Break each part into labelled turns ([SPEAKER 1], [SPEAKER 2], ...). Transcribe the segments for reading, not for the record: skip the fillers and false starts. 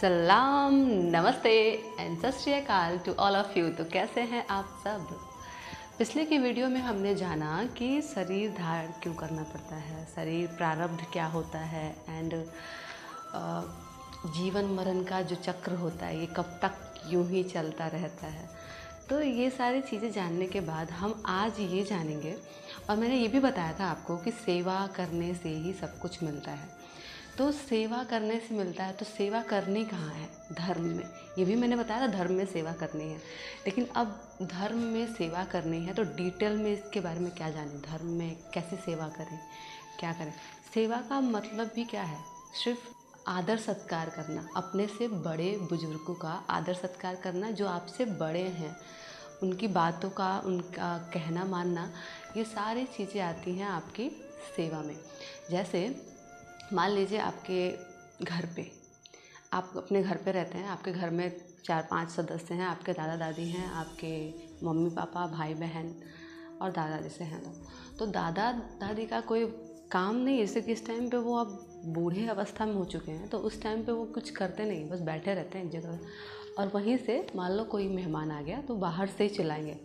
[SPEAKER 1] सलाम, नमस्ते एंड सत श्री अकाल टू ऑल ऑफ़ यू। तो कैसे हैं आप सब। पिछले की वीडियो में हमने जाना कि शरीर धारण क्यों करना पड़ता है, शरीर प्रारब्ध क्या होता है एंड जीवन मरण का जो चक्र होता है ये कब तक यूं ही चलता रहता है। तो ये सारी चीज़ें जानने के बाद हम आज ये जानेंगे, और मैंने ये भी बताया था आपको कि सेवा करने से ही सब कुछ मिलता है। तो सेवा करने से मिलता है, तो सेवा करनी कहाँ है? धर्म में। ये भी मैंने बताया था धर्म में सेवा करनी है, लेकिन अब धर्म में सेवा करनी है तो डिटेल में इसके बारे में क्या जानें, धर्म में कैसे सेवा करें, क्या करें। सेवा का मतलब भी क्या है? सिर्फ आदर सत्कार करना, अपने से बड़े बुजुर्गों का आदर सत्कार करना, जो आपसे बड़े हैं उनकी बातों का, उनका कहना मानना, ये सारी चीज़ें आती हैं आपकी सेवा में। जैसे मान लीजिए आपके घर पे, आप अपने घर पे रहते हैं, आपके घर में 4-5 सदस्य हैं, आपके दादा दादी हैं, आपके मम्मी पापा, भाई बहन और दादा दादी से हैं लोग। तो दादा दादी का कोई काम नहीं, जैसे कि इस टाइम पे वो अब बूढ़े अवस्था में हो चुके हैं, तो उस टाइम पे वो कुछ करते नहीं, बस बैठे रहते हैं एक जगह। और वहीं से मान लो कोई मेहमान आ गया तो बाहर से ही चिल्लाएंगे,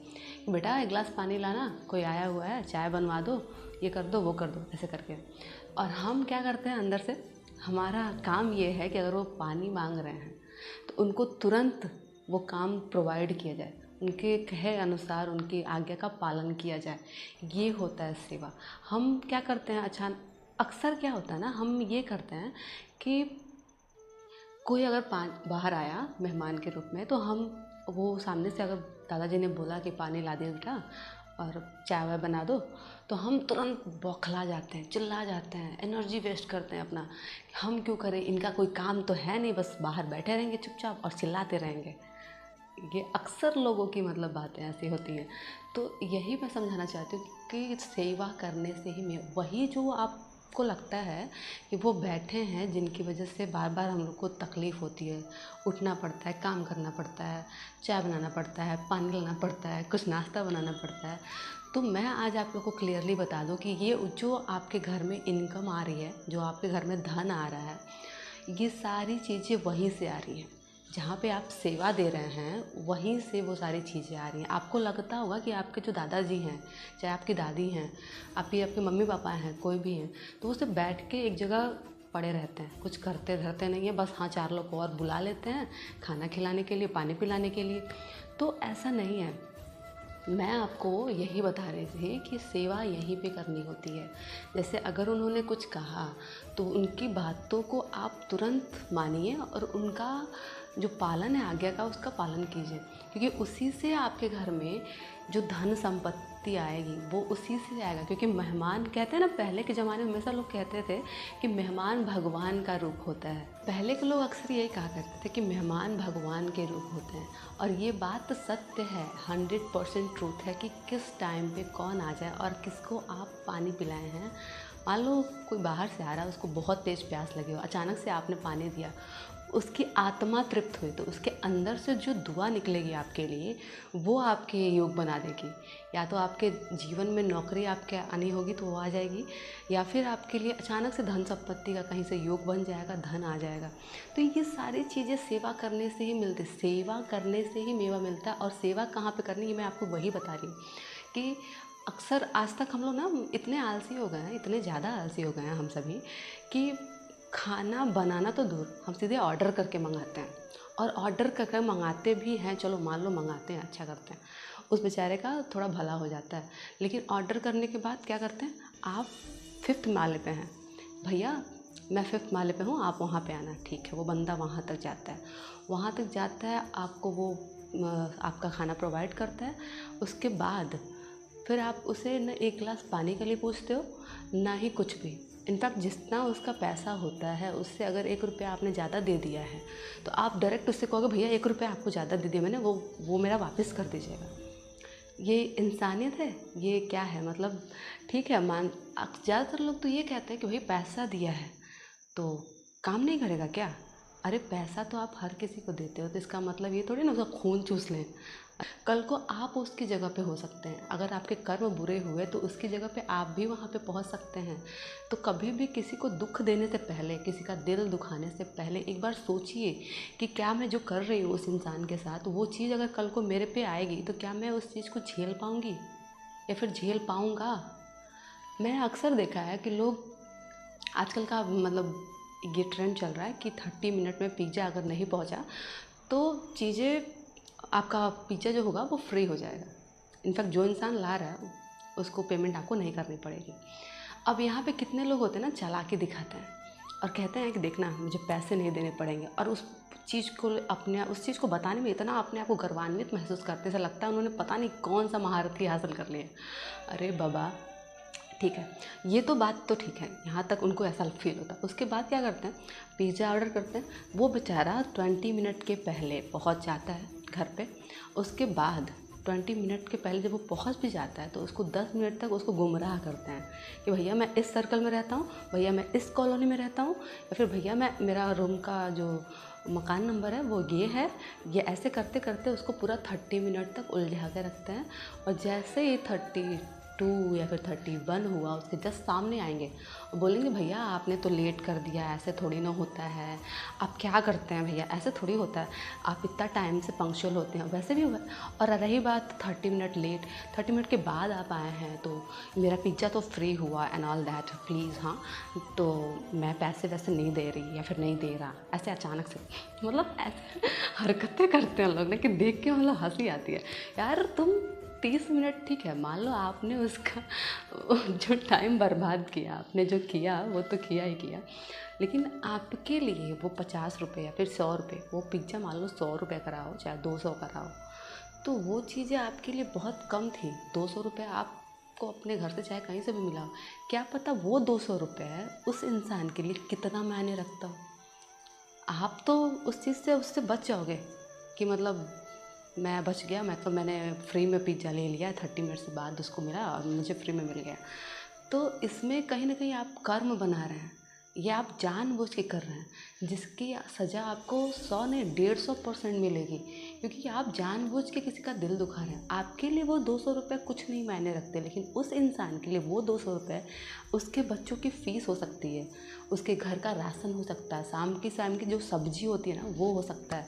[SPEAKER 1] बेटा एक गिलास पानी लाना, कोई आया हुआ है, चाय बनवा दो, ये कर दो, वो कर दो, ऐसे करके। और हम क्या करते हैं अंदर से, हमारा काम ये है कि अगर वो पानी मांग रहे हैं तो उनको तुरंत वो काम प्रोवाइड किया जाए, उनके कहे अनुसार उनकी आज्ञा का पालन किया जाए। ये होता है सेवा। हम क्या करते हैं, अच्छा अक्सर क्या होता है ना, हम ये करते हैं कि कोई अगर बाहर आया मेहमान के रूप में, तो हम वो सामने से अगर दादाजी ने बोला कि पानी ला दे बेटा और चाय वाय बना दो, तो हम तुरंत बौखला जाते हैं, चिल्ला जाते हैं, एनर्जी वेस्ट करते हैं अपना। हम क्यों करें, इनका कोई काम तो है नहीं, बस बाहर बैठे रहेंगे चुपचाप और चिल्लाते रहेंगे। ये अक्सर लोगों की मतलब बातें ऐसी होती हैं। तो यही मैं समझाना चाहती हूँ कि सेवा करने से ही मैं वही जो आपको लगता है कि वो बैठे हैं, जिनकी वजह से बार बार हम लोग को तकलीफ़ होती है, उठना पड़ता है, काम करना पड़ता है, चाय बनाना पड़ता है, पानी लाना पड़ता है, कुछ नाश्ता बनाना पड़ता है। तो मैं आज आप लोग को क्लियरली बता दूं कि ये जो आपके घर में इनकम आ रही है, जो आपके घर में धन आ रहा है, ये सारी चीज़ें वहीं से आ रही हैं। जहाँ पे आप सेवा दे रहे हैं वहीं से वो सारी चीज़ें आ रही हैं। आपको लगता होगा कि आपके जो दादाजी हैं, चाहे आपकी दादी हैं, आपके मम्मी पापा हैं, कोई भी हैं, तो वो सिर्फ बैठ के एक जगह पड़े रहते हैं, कुछ करते धरते नहीं हैं, बस हाँ 4 लोग को और बुला लेते हैं खाना खिलाने के लिए, पानी पिलाने के लिए। तो ऐसा नहीं है। मैं आपको यही बता रही थी कि सेवा यहीं पे करनी होती है। जैसे अगर उन्होंने कुछ कहा तो उनकी बातों को आप तुरंत मानिए और उनका जो पालन है आज्ञा का, उसका पालन कीजिए, क्योंकि उसी से आपके घर में जो धन संपत्ति आएगी वो उसी से आएगा। क्योंकि मेहमान, कहते हैं ना, पहले के ज़माने में हमेशा लोग कहते थे कि मेहमान भगवान का रूप होता है। पहले के लोग अक्सर यही कहा करते थे कि मेहमान भगवान के रूप होते हैं, और ये बात सत्य है, 100% ट्रूथ है कि किस टाइम पे कौन आ जाए और किसको आप पानी पिलाए हैं। मान लो कोई बाहर से आ रहा है, उसको बहुत तेज़ प्यास लगी हो, अचानक से आपने पानी दिया, उसकी आत्मा तृप्त हुई, तो उसके अंदर से जो दुआ निकलेगी आपके लिए, वो आपके योग बना देगी। या तो आपके जीवन में नौकरी आपके आनी होगी तो वो आ जाएगी, या फिर आपके लिए अचानक से धन संपत्ति का कहीं से योग बन जाएगा, धन आ जाएगा। तो ये सारी चीज़ें सेवा करने से ही मिलती, सेवा करने से ही मेवा मिलता है। और सेवा कहाँ पे करनी है, मैं आपको वही बता रही हूँ कि अक्सर आज तक हम लोग ना इतने आलसी हो गए हैं, इतने ज़्यादा आलसी हो गए हैं हम सभी, कि खाना बनाना तो दूर, हम सीधे ऑर्डर करके मंगाते हैं। और ऑर्डर करके मंगाते भी हैं, चलो मान लो मंगाते हैं, अच्छा करते हैं, उस बेचारे का थोड़ा भला हो जाता है। लेकिन ऑर्डर करने के बाद क्या करते हैं, आप 5th माले पे हैं, भैया मैं 5th माले पे हूँ, आप वहाँ पे आना। ठीक है, वो बंदा वहाँ तक जाता है, वहाँ तक जाता है, आपको वो आपका खाना प्रोवाइड करता है। उसके बाद फिर आप उसे न एक गिलास पानी के लिए पूछते हो, ना ही कुछ भी। इनफैक्ट जितना उसका पैसा होता है उससे अगर 1 रुपया आपने ज़्यादा दे दिया है तो आप डायरेक्ट उससे कहोगे, भैया 1 रुपया आपको ज़्यादा दे दिया मैंने, वो मेरा वापस कर दीजिएगा। ये इंसानियत है, ये क्या है, मतलब ठीक है, ज़्यादातर लोग तो ये कहते हैं कि भाई पैसा दिया है तो काम नहीं करेगा क्या, अरे पैसा तो आप हर किसी को देते हो, तो इसका मतलब ये थोड़ी ना उसका खून चूस लें। कल को आप उसकी जगह पे हो सकते हैं। अगर आपके कर्म बुरे हुए तो उसकी जगह पे आप भी वहाँ पे पहुँच सकते हैं। तो कभी भी किसी को दुख देने से पहले, किसी का दिल दुखाने से पहले एक बार सोचिए कि क्या मैं जो कर रही हूँ उस इंसान के साथ, वो चीज़ अगर कल को मेरे पे आएगी तो क्या मैं उस चीज़ को झेल पाऊँगी या फिर झेल पाऊँगा। मैंने अक्सर देखा है कि लोग आजकल का मतलब ये ट्रेंड चल रहा है कि 30 मिनट में पिज़्ज़ा अगर नहीं पहुंचा तो चीज़ें, आपका पिज़्ज़ा जो होगा वो फ्री हो जाएगा। इनफैक्ट जो इंसान ला रहा है उसको पेमेंट आपको नहीं करनी पड़ेगी। अब यहाँ पे कितने लोग होते हैं ना, चालाकी दिखाते हैं और कहते हैं कि देखना मुझे पैसे नहीं देने पड़ेंगे, और उस चीज़ को बताने में इतना अपने आप को गर्वान्वित महसूस करते, ऐसा लगता है उन्होंने पता नहीं कौन सा महारत ही हासिल कर लिया। अरे बाबा ठीक है, ये तो बात तो ठीक है, यहाँ तक उनको ऐसा फील होता है। उसके बाद क्या करते हैं, पिज़्ज़ा ऑर्डर करते हैं, वो बेचारा 20 मिनट के पहले पहुँच जाता है घर पे। उसके बाद 20 मिनट के पहले जब वो पहुँच भी जाता है तो उसको 10 मिनट तक उसको गुमराह करते हैं कि भैया मैं इस सर्कल में रहता हूँ, भैया मैं इस कॉलोनी में रहता हूँ, या फिर भैया मैं मेरा रूम का जो मकान नंबर है वो ये है। ये ऐसे करते करते उसको पूरा 30 मिनट तक उलझा के रखते हैं। और जैसे ही 32 या फिर 31 हुआ, उसके जस्ट सामने आएंगे और बोलेंगे भैया आपने तो लेट कर दिया, ऐसे थोड़ी ना होता है, आप क्या करते हैं भैया, ऐसे थोड़ी होता है, आप इतना टाइम से पंक्चुअल होते हैं, वैसे भी हुआ। और रही बात 30 मिनट लेट, 30 मिनट के बाद आप आए हैं तो मेरा पिज़्ज़ा तो फ्री हुआ एंड ऑल दैट प्लीज़, हाँ तो मैं पैसे वैसे नहीं दे रही या फिर नहीं दे रहा, ऐसे अचानक से मतलब ऐसे हरकतें करते हैं लोग ना कि देख के मतलब हंसी आती है। यार तुम 30 मिनट ठीक है, मान लो आपने उसका जो टाइम बर्बाद किया, आपने जो किया वो तो किया ही किया, लेकिन आपके लिए वो 50 रुपये या फिर 100 रुपये, वो पिज़्ज़ा मान लो 100 रुपये का रहा हो चाहे 200 का रहा हो, तो वो चीज़ें आपके लिए बहुत कम थी। 200 रुपये आपको अपने घर से चाहे कहीं से भी मिला हो, क्या पता वो 200 रुपये उस इंसान के लिए कितना मायने रखता हो। आप तो उस चीज़ से उससे बच जाओगे कि मतलब मैं बच गया, मैंने फ्री में पिज़्ज़ा ले लिया, 30 मिनट्स बाद उसको मिला और मुझे फ्री में मिल गया। तो इसमें कहीं ना कहीं आप कर्म बना रहे हैं, ये आप जानबूझ के कर रहे हैं, जिसकी सज़ा आपको 100 नहीं 150% मिलेगी, क्योंकि आप जानबूझ के किसी का दिल दुखा रहे हैं। आपके लिए वो 200 रुपये कुछ नहीं मायने रखते, लेकिन उस इंसान के लिए वो 200 रुपये उसके बच्चों की फ़ीस हो सकती है, उसके घर का राशन हो सकता है, शाम की जो सब्जी होती है ना वो हो सकता है।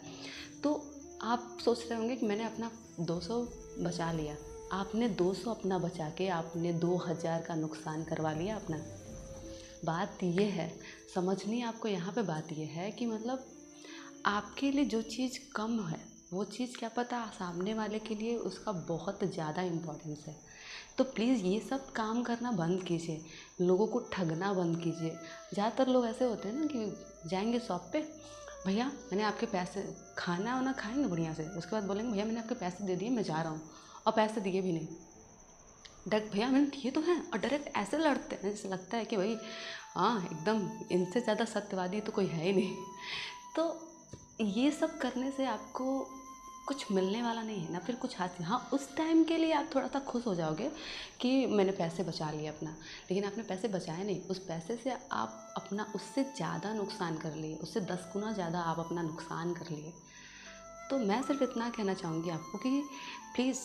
[SPEAKER 1] तो आप सोच रहे होंगे कि मैंने अपना 200 बचा लिया, आपने 200 अपना बचा के आपने 2000 का नुकसान करवा लिया अपना। बात ये है, समझनी आपको यहाँ पे बात ये है कि मतलब आपके लिए जो चीज़ कम है वो चीज़ क्या पता सामने वाले के लिए उसका बहुत ज़्यादा इम्पोर्टेंस है। तो प्लीज़ ये सब काम करना बंद कीजिए, लोगों को ठगना बंद कीजिए। ज़्यादातर लोग ऐसे होते हैं ना कि जाएंगे शॉप पे, भैया मैंने आपके पैसे, खाना वाना खाएंगे बढ़िया से, उसके बाद बोलेंगे भैया मैंने आपके पैसे दे दिए मैं जा रहा हूँ, और पैसे दिए भी नहीं। डायरेक्ट भैया मैंने दिए तो हैं, और डायरेक्ट ऐसे लड़ते हैं जैसे लगता है कि भाई हाँ एकदम इनसे ज़्यादा सत्यवादी तो कोई है ही नहीं। तो ये सब करने से आपको कुछ मिलने वाला नहीं है ना, फिर कुछ हासिल, हाँ उस टाइम के लिए आप थोड़ा सा खुश हो जाओगे कि मैंने पैसे बचा लिए अपना, लेकिन आपने पैसे बचाए नहीं, उस पैसे से आप अपना उससे ज़्यादा नुकसान कर लिए, उससे 10 गुना ज़्यादा आप अपना नुकसान कर लिए। तो मैं सिर्फ इतना कहना चाहूँगी आपको कि प्लीज़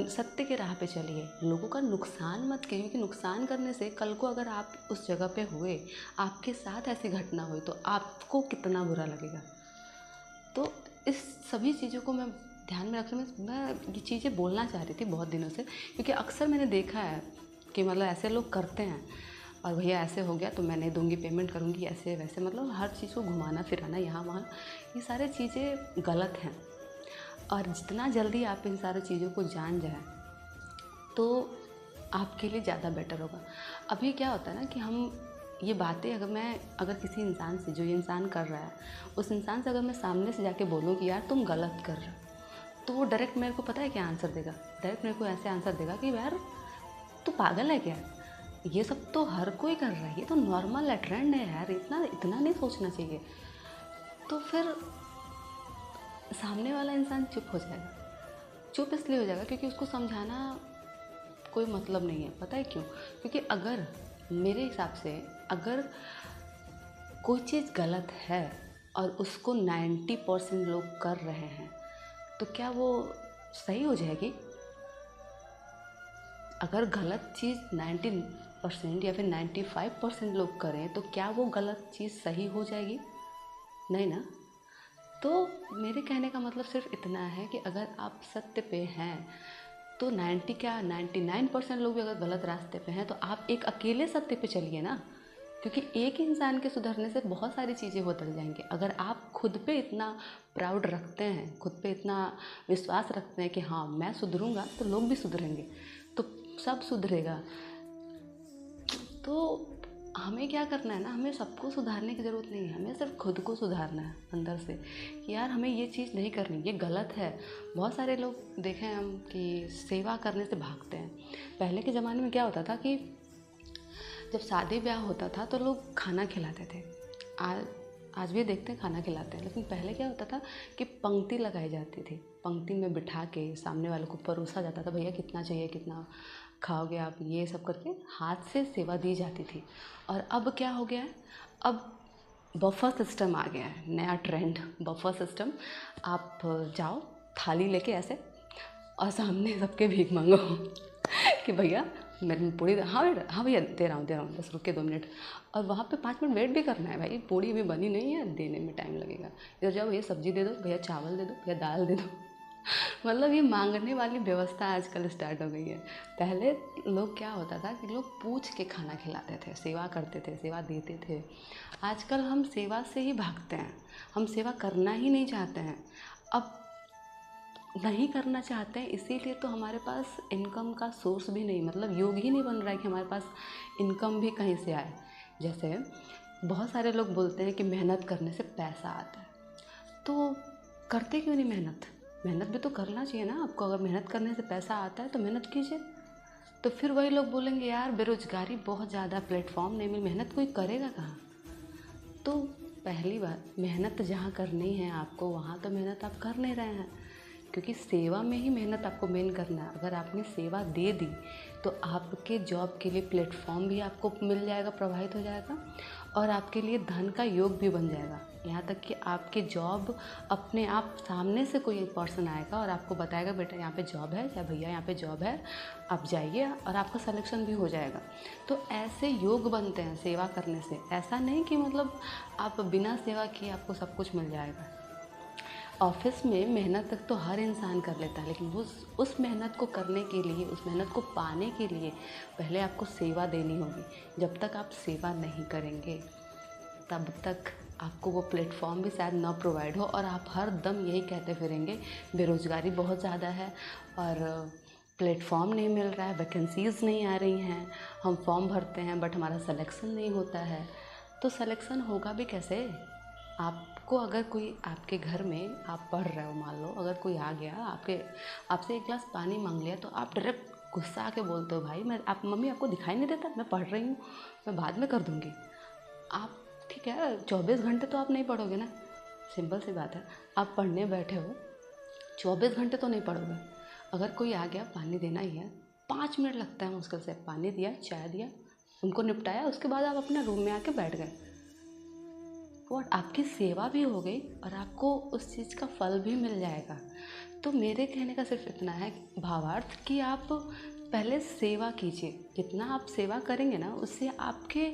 [SPEAKER 1] सत्य के राह पे चलिए, लोगों का नुकसान मत कीजिए, क्योंकि नुकसान करने से कल को अगर आप उस जगह पे हुए, आपके साथ ऐसी घटना हुई तो आपको कितना बुरा लगेगा। तो इस सभी चीज़ों को मैं ध्यान में रखने में मैं ये चीज़ें बोलना चाह रही थी बहुत दिनों से, क्योंकि अक्सर मैंने देखा है कि मतलब ऐसे लोग करते हैं, और भैया ऐसे हो गया तो मैं नहीं दूंगी, पेमेंट करूंगी, ऐसे वैसे, मतलब हर चीज़ को घुमाना फिराना यहाँ वहाँ, ये सारी चीज़ें गलत हैं। और जितना जल्दी आप इन सारी चीज़ों को जान जाए तो आपके लिए ज़्यादा बेटर होगा। अभी क्या होता है ना कि हम ये बातें अगर किसी इंसान से, जो ये इंसान कर रहा है उस इंसान से अगर मैं सामने से जाके बोलूँ कि यार तुम गलत कर रहे हो, तो वो डायरेक्ट मेरे को पता है क्या आंसर देगा, डायरेक्ट मेरे को ऐसे आंसर देगा कि यार तू पागल है क्या, ये सब तो हर कोई कर रहा है, ये तो नॉर्मल है, ट्रेंड है यार, इतना नहीं सोचना चाहिए। तो फिर सामने वाला इंसान चुप हो जाएगा। चुप इसलिए हो जाएगा क्योंकि उसको समझाना कोई मतलब नहीं है। पता है क्यों? क्योंकि अगर मेरे हिसाब से अगर कोई चीज़ गलत है और उसको 90% लोग कर रहे हैं, तो क्या वो सही हो जाएगी? अगर गलत चीज़ 90% या फिर 95% लोग करें तो क्या वो गलत चीज़ सही हो जाएगी? नहीं ना। तो मेरे कहने का मतलब सिर्फ इतना है कि अगर आप सत्य पे हैं तो 99% लोग भी अगर गलत रास्ते पे हैं तो आप एक अकेले सत्य पे चलिए ना, क्योंकि एक इंसान के सुधरने से बहुत सारी चीज़ें बदल जाएंगी। अगर आप खुद पे इतना प्राउड रखते हैं, खुद पे इतना विश्वास रखते हैं कि हाँ मैं सुधरूंगा, तो लोग भी सुधरेंगे, तो सब सुधरेगा। तो हमें क्या करना है ना, हमें सबको सुधारने की ज़रूरत नहीं है, हमें सिर्फ खुद को सुधारना है अंदर से कि यार हमें ये चीज़ नहीं करनी, ये गलत है। बहुत सारे लोग देखे हैं हम कि सेवा करने से भागते हैं। पहले के ज़माने में क्या होता था कि जब शादी ब्याह होता था तो लोग खाना खिलाते थे। आज भी देखते हैं खाना खिलाते हैं, लेकिन पहले क्या होता था कि पंक्ति लगाई जाती थी, पंक्ति में बिठा के सामने वाले को परोसा जाता था, भैया कितना चाहिए, कितना खाओगे आप, ये सब करके हाथ से सेवा दी जाती थी। और अब क्या हो गया है, अब बफर सिस्टम आ गया है, नया ट्रेंड बफर सिस्टम। आप जाओ थाली लेके ऐसे और सामने सबके भीख मांगो कि भैया मेरे में पूड़ी, हाँ बेटा, हाँ भैया दे रहा हूँ, बस रुके 2 मिनट। और वहाँ पे 5 मिनट वेट भी करना है, भाई पूड़ी अभी बनी नहीं है, देने में टाइम लगेगा। इधर जाओ, भैया सब्जी दे दो, भैया चावल दे दो, भैया दाल दे दो। मतलब ये मांगने वाली व्यवस्था आजकल स्टार्ट हो गई है। पहले लोग क्या होता था कि लोग पूछ के खाना खिलाते थे, सेवा करते थे, सेवा देते थे। आजकल हम सेवा से ही भागते हैं, हम सेवा करना ही नहीं चाहते हैं। अब नहीं करना चाहते हैं, इसीलिए तो हमारे पास इनकम का सोर्स भी नहीं, मतलब योग ही नहीं बन रहा है कि हमारे पास इनकम भी कहीं से आए। जैसे बहुत सारे लोग बोलते हैं कि मेहनत करने से पैसा आता है, तो करते क्यों नहीं मेहनत? मेहनत भी तो करना चाहिए ना आपको। अगर मेहनत करने से पैसा आता है तो मेहनत कीजिए। तो फिर वही लोग बोलेंगे यार बेरोजगारी बहुत ज़्यादा, प्लेटफॉर्म नहीं मिल, मेहनत कोई करेगा कहाँ? तो पहली बात, मेहनत जहाँ करनी है आपको वहाँ तो मेहनत आप कर नहीं रहे हैं, क्योंकि सेवा में ही मेहनत आपको मेन करना है। अगर आपने सेवा दे दी तो आपके जॉब के लिए प्लेटफॉर्म भी आपको मिल जाएगा, प्रोवाइड हो जाएगा, और आपके लिए धन का योग भी बन जाएगा। यहाँ तक कि आपके जॉब अपने आप सामने से कोई एक पर्सन आएगा और आपको बताएगा बेटा यहाँ पे जॉब है, या भैया यहाँ पे जॉब है, आप जाइए, और आपका सिलेक्शन भी हो जाएगा। तो ऐसे योग बनते हैं सेवा करने से। ऐसा नहीं कि मतलब आप बिना सेवा किए आपको सब कुछ मिल जाएगा। ऑफिस में मेहनत तक तो हर इंसान कर लेता है, लेकिन उस मेहनत को करने के लिए, उस मेहनत को पाने के लिए पहले आपको सेवा देनी होगी। जब तक आप सेवा नहीं करेंगे तब तक आपको वो प्लेटफॉर्म भी शायद ना प्रोवाइड हो, और आप हर दम यही कहते फिरेंगे बेरोज़गारी बहुत ज़्यादा है और प्लेटफॉर्म नहीं मिल रहा है, वैकेंसीज़ नहीं आ रही हैं, हम फॉर्म भरते हैं बट हमारा सिलेक्शन नहीं होता है। तो सिलेक्शन होगा भी कैसे? आपको अगर कोई आपके घर में, आप पढ़ रहे हो, मान लो अगर कोई आ गया आपसे 1 गिलास पानी मांग लिया, तो आप डायरेक्ट गुस्सा आके बोलते हो भाई मम्मी आपको दिखाई नहीं देता, मैं पढ़ रही हूँ, मैं बाद में कर दूँगी। आप ठीक है 24 घंटे तो आप नहीं पढ़ोगे ना, सिंपल सी बात है। आप पढ़ने बैठे हो 24 घंटे तो नहीं पढ़ोगे। अगर कोई आ गया पानी देना ही है, 5 मिनट लगता है मुश्किल से, पानी दिया, चाय दिया, उनको निपटाया, उसके बाद आप अपने रूम में आके बैठ गए, और आपकी सेवा भी हो गई और आपको उस चीज़ का फल भी मिल जाएगा। तो मेरे कहने का सिर्फ इतना है, भावार्थ कि आप पहले सेवा कीजिए। जितना आप सेवा करेंगे ना, उससे आपके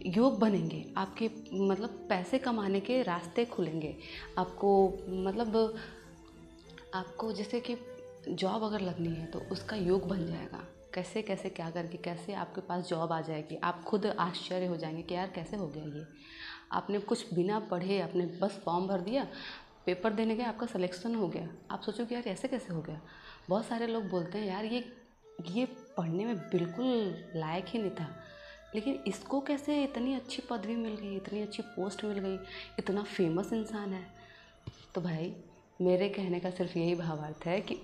[SPEAKER 1] योग बनेंगे, आपके मतलब पैसे कमाने के रास्ते खुलेंगे। आपको जैसे कि जॉब अगर लगनी है तो उसका योग बन जाएगा, कैसे कैसे क्या करके कैसे आपके पास जॉब आ जाएगी। आप खुद आश्चर्य हो जाएंगे कि यार कैसे हो गया ये। आपने कुछ बिना पढ़े आपने बस फॉर्म भर दिया, पेपर देने गए, आपका सिलेक्शन हो गया। आप सोचो कि यार ऐसे कैसे हो गया। बहुत सारे लोग बोलते हैं यार ये पढ़ने में बिल्कुल लायक ही नहीं था, लेकिन इसको कैसे इतनी अच्छी पदवी मिल गई, इतनी अच्छी पोस्ट मिल गई, इतना फेमस इंसान है। तो भाई मेरे कहने का सिर्फ यही भावार्थ है कि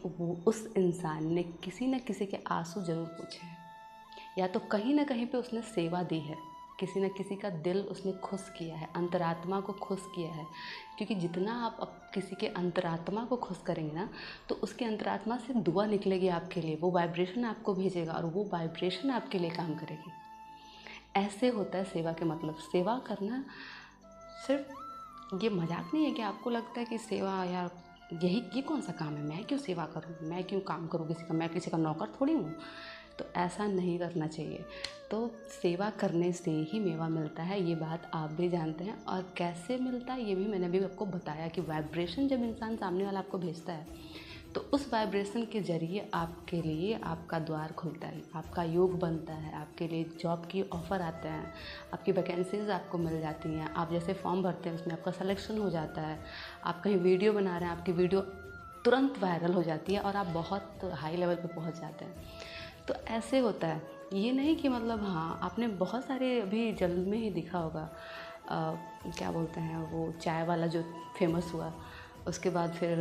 [SPEAKER 1] उस इंसान ने किसी न किसी के आंसू जरूर पूछे हैं, या तो कहीं ना कहीं पे उसने सेवा दी है, किसी न किसी का दिल उसने खुश किया है, अंतरात्मा को खुश किया है। क्योंकि जितना आप किसी के अंतरात्मा को खुश करेंगे ना, तो उसके अंतरात्मा से दुआ निकलेगी आपके लिए, वो वाइब्रेशन आपको भेजेगा और वो वाइब्रेशन आपके लिए काम करेगी। ऐसे होता है सेवा के मतलब। सेवा करना सिर्फ ये मजाक नहीं है कि आपको लगता है कि सेवा यार ये कौन सा काम है, मैं क्यों सेवा करूँ, मैं क्यों काम करूँ किसी का, मैं किसी का नौकर थोड़ी हूँ। तो ऐसा नहीं करना चाहिए। तो सेवा करने से ही मेवा मिलता है, ये बात आप भी जानते हैं। और कैसे मिलता है ये भी मैंने अभी आपको बताया कि वाइब्रेशन जब इंसान सामने वाला आपको भेजता है तो उस वाइब्रेशन के ज़रिए आपके लिए आपका द्वार खुलता है, आपका योग बनता है, आपके लिए जॉब की ऑफ़र आते हैं, आपकी वैकेंसीज़ आपको मिल जाती हैं। आप जैसे फॉर्म भरते हैं उसमें आपका सिलेक्शन हो जाता है। आप कहीं वीडियो बना रहे हैं, आपकी वीडियो तुरंत वायरल हो जाती है और आप बहुत हाई लेवल पे पहुंच जाते हैं। तो ऐसे होता है, ये नहीं कि मतलब हाँ आपने बहुत सारे अभी जल्द में ही दिखा होगा क्या बोलते हैं वो चाय वाला जो फेमस हुआ, उसके बाद फिर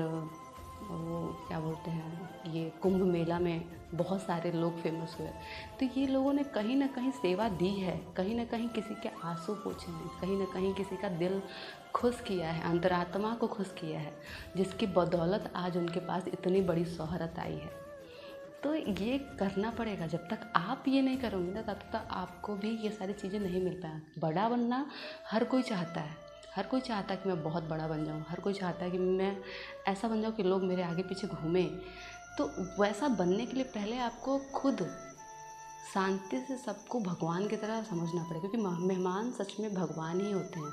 [SPEAKER 1] वो क्या बोलते हैं ये कुंभ मेला में बहुत सारे लोग फेमस हुए। तो ये लोगों ने कहीं ना कहीं सेवा दी है, कहीं ना कहीं किसी के आंसू पोंछे हैं, कहीं ना कहीं किसी का दिल खुश किया है, अंतरात्मा को खुश किया है, जिसकी बदौलत आज उनके पास इतनी बड़ी शोहरत आई है। तो ये करना पड़ेगा। जब तक आप ये नहीं करोगे ना तब तक आपको भी ये सारी चीज़ें नहीं मिल पाए। बड़ा बनना हर कोई चाहता है, हर कोई चाहता है कि मैं बहुत बड़ा बन जाऊँ, हर कोई चाहता है कि मैं ऐसा बन जाऊँ कि लोग मेरे आगे पीछे घूमें। तो वैसा बनने के लिए पहले आपको खुद शांति से सबको भगवान की तरह समझना पड़ेगा, क्योंकि मेहमान सच में भगवान ही होते हैं।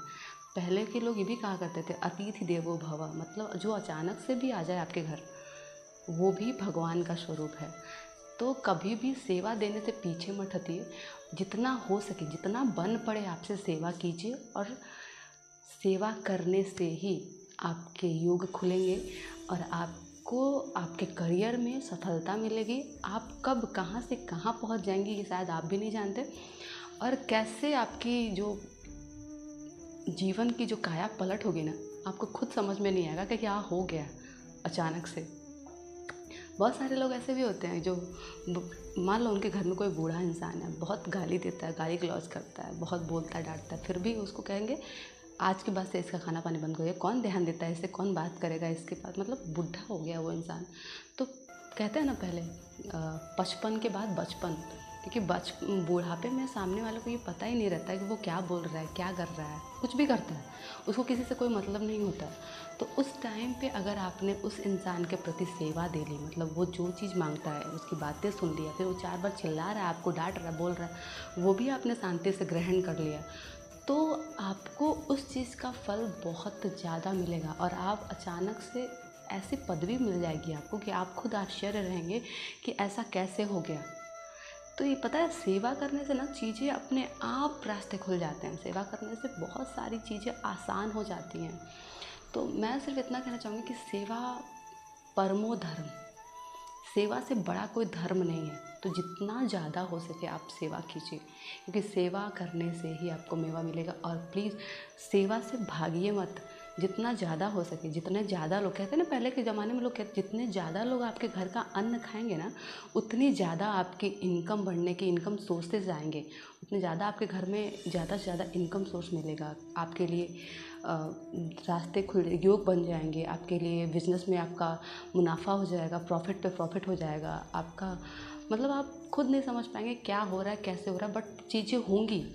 [SPEAKER 1] पहले के लोग ये भी कहा करते थे अतिथि देवो भव, मतलब जो अचानक से भी आ जाए आपके घर वो भी भगवान का स्वरूप है। तो कभी भी सेवा देने से पीछे मत हटिए, जितना हो सके जितना बन पड़े आपसे सेवा कीजिए। और सेवा करने से ही आपके योग खुलेंगे और आपको आपके करियर में सफलता मिलेगी। आप कब कहाँ से कहाँ पहुँच जाएंगे ये शायद आप भी नहीं जानते, और कैसे आपकी जो जीवन की जो काया पलट होगी ना आपको खुद समझ में नहीं आएगा कि क्या हो गया अचानक से। बहुत सारे लोग ऐसे भी होते हैं जो मान लो उनके घर में कोई बूढ़ा इंसान है, बहुत गाली देता है, गाली गलौज करता है, बहुत बोलता है, डांटता है, फिर भी उसको कहेंगे आज के बाद से इसका खाना पानी बंद करिए, कौन ध्यान देता है इससे, कौन बात करेगा इसके पास, मतलब बुढ़ा हो गया वो इंसान। तो कहते हैं ना पहले 55 के बाद बचपन, क्योंकि बुढ़ापे में सामने वाले को ये पता ही नहीं रहता है कि वो क्या बोल रहा है, क्या कर रहा है, कुछ भी करता है, उसको किसी से कोई मतलब नहीं होता। तो उस टाइम पे अगर आपने उस इंसान के प्रति सेवा दे ली, मतलब वो जो चीज़ मांगता है उसकी बातें सुन लिया, फिर वो 4 बार चिल्ला रहा है, आपको डांट रहा है, बोल रहा है, वो भी आपने शांति से ग्रहण कर लिया, तो आपको उस चीज़ का फल बहुत ज़्यादा मिलेगा। और आप अचानक से ऐसी पदवी मिल जाएगी आपको कि आप खुद आश्चर्य रहेंगे कि ऐसा कैसे हो गया। तो ये पता है सेवा करने से ना चीज़ें अपने आप रास्ते खुल जाते हैं, सेवा करने से बहुत सारी चीज़ें आसान हो जाती हैं। तो मैं सिर्फ इतना कहना चाहूँगी कि सेवा परमो धर्म, सेवा से बड़ा कोई धर्म नहीं है। तो जितना ज़्यादा हो सके आप सेवा कीजिए, क्योंकि सेवा करने से ही आपको मेवा मिलेगा। और प्लीज़ सेवा से भागिए मत, जितना ज़्यादा हो सके, जितने ज़्यादा लोग कहते हैं ना, पहले के ज़माने में लोग कहते जितने ज़्यादा लोग आपके घर का अन्न खाएंगे ना उतनी ज़्यादा आपकी इनकम बढ़ने की, इनकम सोर्सेज आएंगे, उतने ज़्यादा आपके घर में ज़्यादा से ज़्यादा इनकम सोर्स मिलेगा आपके लिए, रास्ते खुल, योग बन जाएंगे आपके लिए, बिजनेस में आपका मुनाफा हो जाएगा, प्रॉफिट पे प्रॉफिट हो जाएगा आपका, मतलब आप खुद नहीं समझ पाएंगे क्या हो रहा है, कैसे हो रहा है, बट चीज़ें होंगी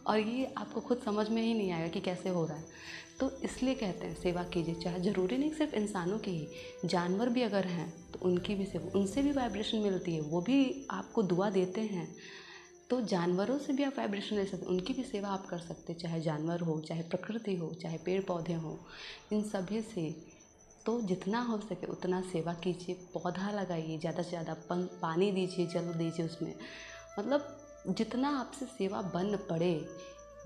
[SPEAKER 1] और ये आपको खुद समझ में ही नहीं आएगा कि कैसे हो रहा है। तो इसलिए कहते हैं सेवा कीजिए, चाहे ज़रूरी नहीं सिर्फ इंसानों की ही, जानवर भी अगर हैं तो उनकी भी सेवा, उनसे भी वाइब्रेशन मिलती है, वो भी आपको दुआ देते हैं। तो जानवरों से भी आप वाइब्रेशन ले सकते, उनकी भी सेवा आप कर सकते, चाहे जानवर हो, चाहे प्रकृति हो, चाहे पेड़ पौधे हों, इन सभी से। तो जितना हो सके उतना सेवा कीजिए, पौधा लगाइए, ज़्यादा से ज़्यादा पानी दीजिए, जल दीजिए उसमें, मतलब जितना आपसे सेवा बन पड़े,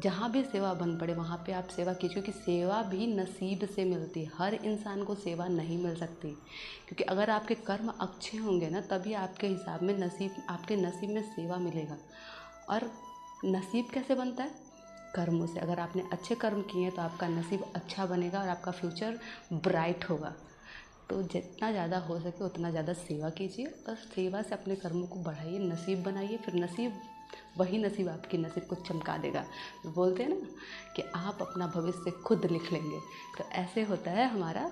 [SPEAKER 1] जहाँ भी सेवा बन पड़े वहाँ पे आप सेवा कीजिए, क्योंकि सेवा भी नसीब से मिलती है, हर इंसान को सेवा नहीं मिल सकती। क्योंकि अगर आपके कर्म अच्छे होंगे ना तभी आपके हिसाब में नसीब, आपके नसीब में सेवा मिलेगा। और नसीब कैसे बनता है? कर्मों से। अगर आपने अच्छे कर्म किए हैं तो आपका नसीब अच्छा बनेगा और आपका फ्यूचर ब्राइट होगा। तो जितना ज़्यादा हो सके उतना ज़्यादा सेवा कीजिए और सेवा से अपने कर्मों को बढ़ाइए, नसीब बनाइए, फिर नसीब, वही नसीब आपकी नसीब को चमका देगा। बोलते हैं ना कि आप अपना भविष्य खुद लिख लेंगे। तो ऐसे होता है हमारा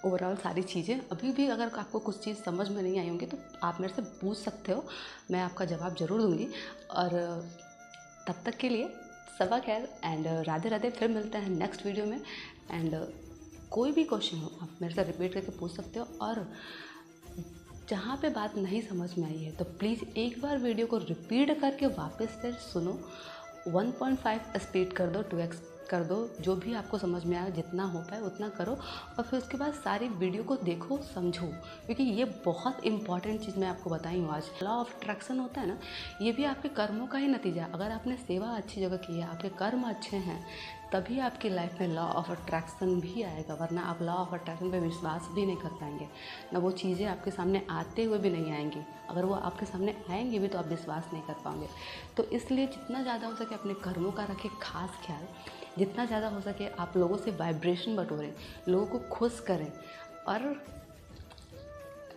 [SPEAKER 1] ओवरऑल सारी चीज़ें। अभी भी अगर आपको कुछ चीज़ समझ में नहीं आई होंगी तो आप मेरे से पूछ सकते हो, मैं आपका जवाब ज़रूर दूँगी। और तब तक के लिए सबा खैर एंड राधे राधे। फिर मिलते हैं नेक्स्ट वीडियो में। एंड कोई भी क्वेश्चन हो आप मेरे से रिपीट करके पूछ सकते हो, और जहाँ पे बात नहीं समझ में आई है तो प्लीज़ एक बार वीडियो को रिपीट करके वापस से सुनो। 1.5 स्पीड कर दो, 2x कर दो, जो भी आपको समझ में आए जितना हो पाए उतना करो, और फिर उसके बाद सारी वीडियो को देखो, समझो, क्योंकि ये बहुत इंपॉर्टेंट चीज़ मैं आपको बताई हूँ आज। लॉ ऑफ अट्रैक्शन होता है ना, ये भी आपके कर्मों का ही नतीजा है। अगर आपने सेवा अच्छी जगह की है, आपके कर्म अच्छे हैं, तभी आपकी लाइफ में लॉ ऑफ अट्रैक्शन भी आएगा, वरना आप लॉ ऑफ अट्रैक्शन पे विश्वास भी नहीं कर पाएंगे ना, वो चीज़ें आपके सामने आते हुए भी नहीं आएंगी। अगर वो आपके सामने आएंगी भी तो आप विश्वास नहीं कर पाओगे। तो इसलिए जितना ज़्यादा हो सके अपने कर्मों का रखें खास ख्याल, जितना ज़्यादा हो सके आप लोगों से वाइब्रेशन बटोरें, लोगों को खुश करें, और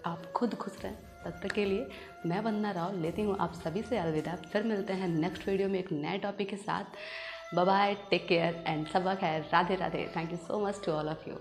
[SPEAKER 1] आप खुद खुश रहें। तब तक के लिए मैं वंदना राव लेती हूँ आप सभी से अलविदा। फिर मिलते हैं नेक्स्ट वीडियो में एक नए टॉपिक के साथ। Bye bye, take care and सबा खैर, Radhe Radhe. Thank you so much to all of you.